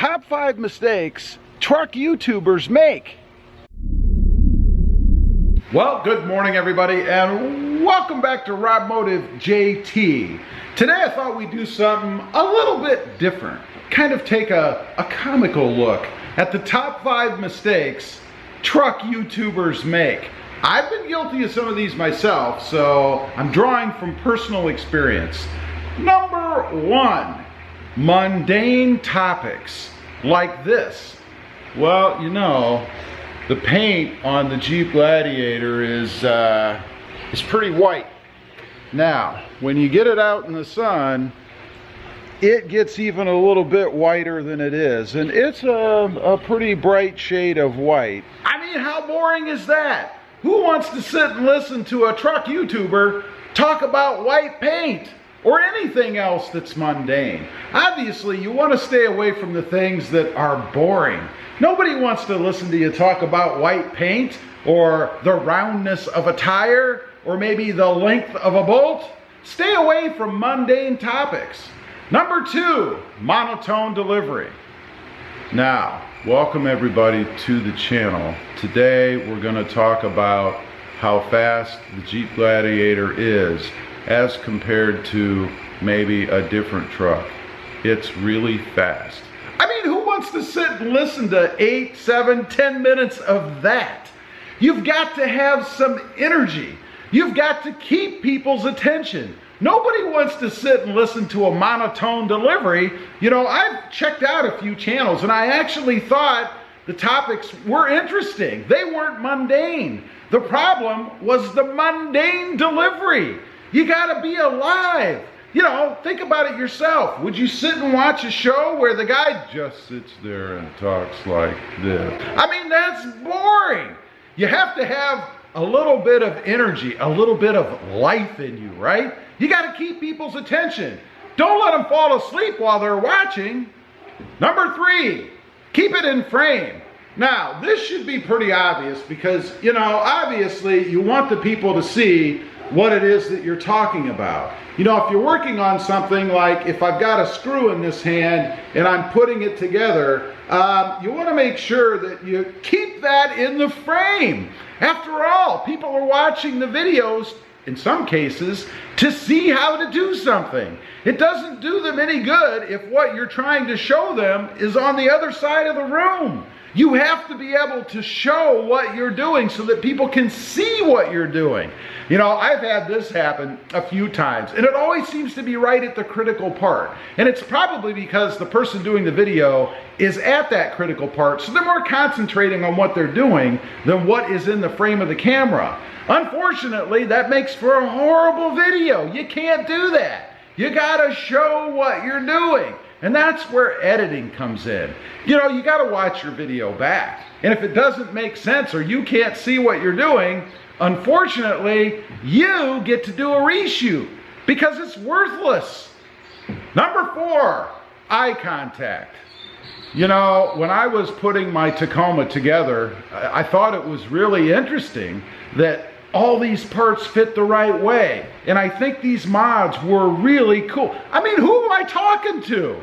Top 5 mistakes truck YouTubers make. Well, good morning everybody, and welcome back to Robmotive JT. Today I thought we'd do something a little bit different. Kind of take a comical look at the top 5 mistakes truck YouTubers make. I've been guilty of some of these myself, so I'm drawing from personal experience. Number 1, mundane topics like this. Well, you know, the paint on the Jeep Gladiator is pretty white. Now, when you get it out in the sun, it gets even a little bit whiter than it is, and it's a pretty bright shade of white. I mean, how boring is that? Who wants to sit and listen to a truck YouTuber talk about white paint or anything else that's mundane? Obviously, you want to stay away from the things that are boring. Nobody wants to listen to you talk about white paint or the roundness of a tire or maybe the length of a bolt. Stay away from mundane topics. Number 2, monotone delivery. Now, welcome everybody to the channel. Today we're going to talk about how fast the Jeep Gladiator is as compared to maybe a different truck. It's really fast. I mean, who wants to sit and listen to 8, 7, 10 minutes of that? You've got to have some energy. You've got to keep people's attention. Nobody wants to sit and listen to a monotone delivery. You know, I've checked out a few channels and I actually thought the topics were interesting. They weren't mundane. The problem was the mundane delivery. You gotta be alive. You know, think about it yourself. Would you sit and watch a show where the guy just sits there and talks like this? I mean, that's boring. You have to have a little bit of energy, a little bit of life in you, right? You got to keep people's attention. Don't let them fall asleep while they're watching. Number 3, keep it in frame. Now, this should be pretty obvious because, you know, obviously you want the people to see what it is that you're talking about. You know, if you're working on something like if I've got a screw in this hand and I'm putting it together, you want to make sure that you keep that in the frame. After all, people are watching the videos, in some cases, to see how to do something. It doesn't do them any good if what you're trying to show them is on the other side of the room. You have to be able to show what you're doing so that people can see what you're doing. You know, I've had this happen a few times, and it always seems to be right at the critical part. And it's probably because the person doing the video is at that critical part, so they're more concentrating on what they're doing than what is in the frame of the camera. Unfortunately, that makes for a horrible video. You can't do that. You gotta show what you're doing. And that's where editing comes in. You know, you gotta watch your video back. And if it doesn't make sense or you can't see what you're doing, unfortunately, you get to do a reshoot because it's worthless. Number 4, eye contact. You know, when I was putting my Tacoma together, I thought it was really interesting that all these parts fit the right way. And I think these mods were really cool. I mean, who am I talking to?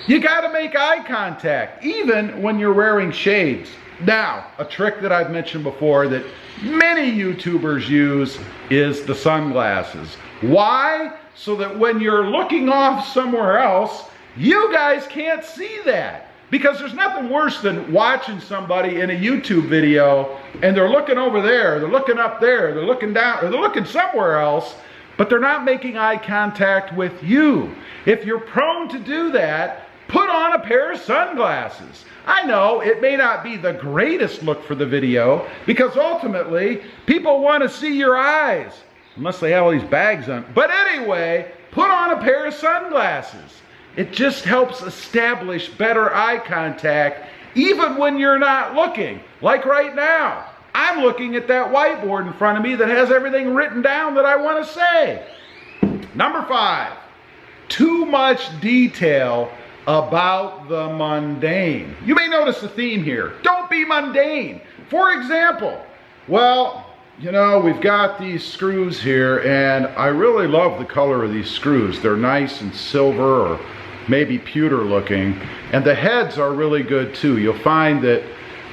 You gotta make eye contact, even when you're wearing shades. Now, a trick that I've mentioned before that many YouTubers use is the sunglasses. Why? So that when you're looking off somewhere else, you guys can't see that. Because there's nothing worse than watching somebody in a YouTube video and they're looking over there, they're looking up there, they're looking down, or they're looking somewhere else, but they're not making eye contact with you. If you're prone to do that, put on a pair of sunglasses. I know it may not be the greatest look for the video because ultimately people want to see your eyes, unless they have all these bags on. But anyway, put on a pair of sunglasses. It just helps establish better eye contact even when you're not looking. Like right now, I'm looking at that whiteboard in front of me that has everything written down that I want to say. Number 5, too much detail about the mundane. You may notice a theme here. Don't be mundane. For example, well, you know, we've got these screws here and I really love the color of these screws. They're nice and silver or maybe pewter looking. And the heads are really good too. You'll find that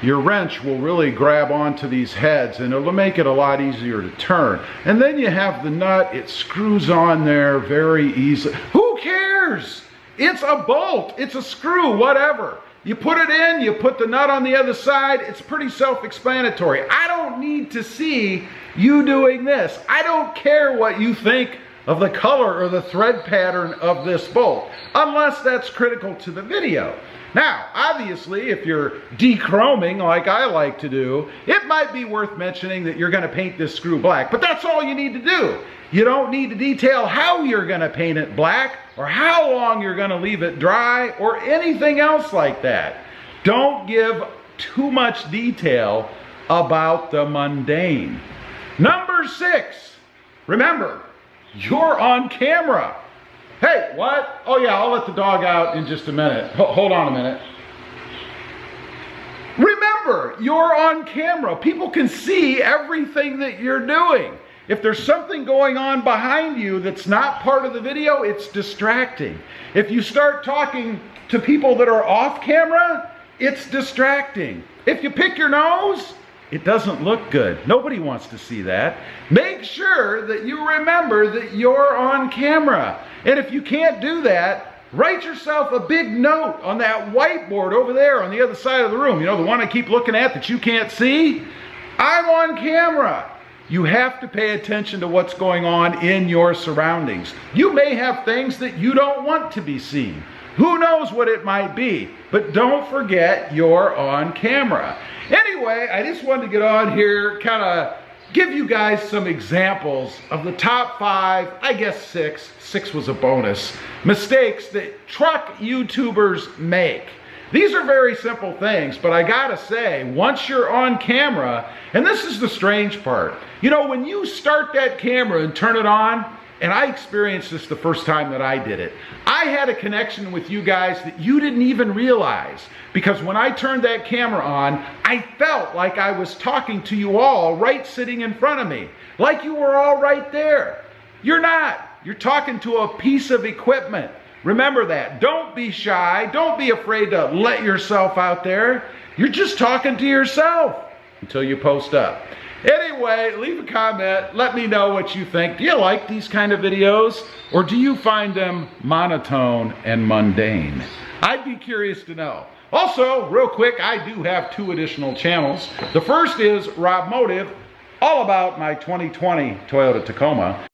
your wrench will really grab onto these heads and it'll make it a lot easier to turn. And then you have the nut, it screws on there very easily. Who cares? It's a bolt, it's a screw, whatever. You put it in, you put the nut on the other side, it's pretty self-explanatory. I don't need to see you doing this. I don't care what you think of the color or the thread pattern of this bolt, unless that's critical to the video. Now, obviously, if you're dechroming like I like to do, it might be worth mentioning that you're going to paint this screw black, but that's all you need to do. You don't need to detail how you're going to paint it black or how long you're going to leave it dry or anything else like that. Don't give too much detail about the mundane. Number 6, remember, you're on camera. Hey, what? Oh yeah, I'll let the dog out in just a minute. Hold on a minute. Remember, you're on camera. People can see everything that you're doing. If there's something going on behind you that's not part of the video, it's distracting. If you start talking to people that are off camera, it's distracting. If you pick your nose, it doesn't look good. Nobody wants to see that. Make sure that you remember that you're on camera. And if you can't do that, write yourself a big note on that whiteboard over there on the other side of the room. You know, the one I keep looking at that you can't see? I'm on camera. You have to pay attention to what's going on in your surroundings. You may have things that you don't want to be seen. Who knows what it might be? But don't forget you're on camera. Anyway, I just wanted to get on here, kind of give you guys some examples of the top 5, I guess 6 was a bonus, mistakes that truck YouTubers make. These are very simple things, but I gotta say, once you're on camera, and this is the strange part, you know, when you start that camera and turn it on, and I experienced this the first time that I did it, I had a connection with you guys that you didn't even realize. Because when I turned that camera on, I felt like I was talking to you all right sitting in front of me. Like you were all right there. You're not. You're talking to a piece of equipment. Remember that. Don't be shy. Don't be afraid to let yourself out there. You're just talking to yourself until you post up. Anyway, leave a comment. Let me know what you think. Do you like these kind of videos? Or do you find them monotone and mundane? I'd be curious to know. Also, real quick, I do have 2 additional channels. The first is Rob Motive, all about my 2020 Toyota Tacoma.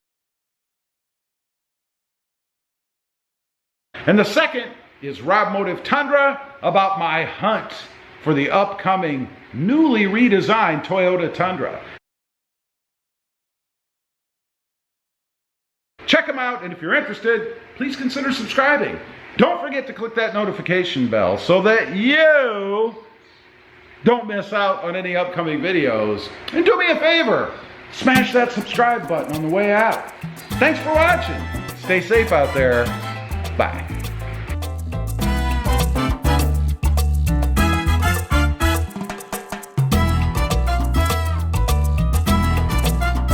And the second is Rob Motive Tundra, about my hunt for the upcoming newly redesigned Toyota Tundra. Check them out, and if you're interested, please consider subscribing. Don't forget to click that notification bell so that you don't miss out on any upcoming videos. And do me a favor, smash that subscribe button on the way out. Thanks for watching. Stay safe out there. Bye.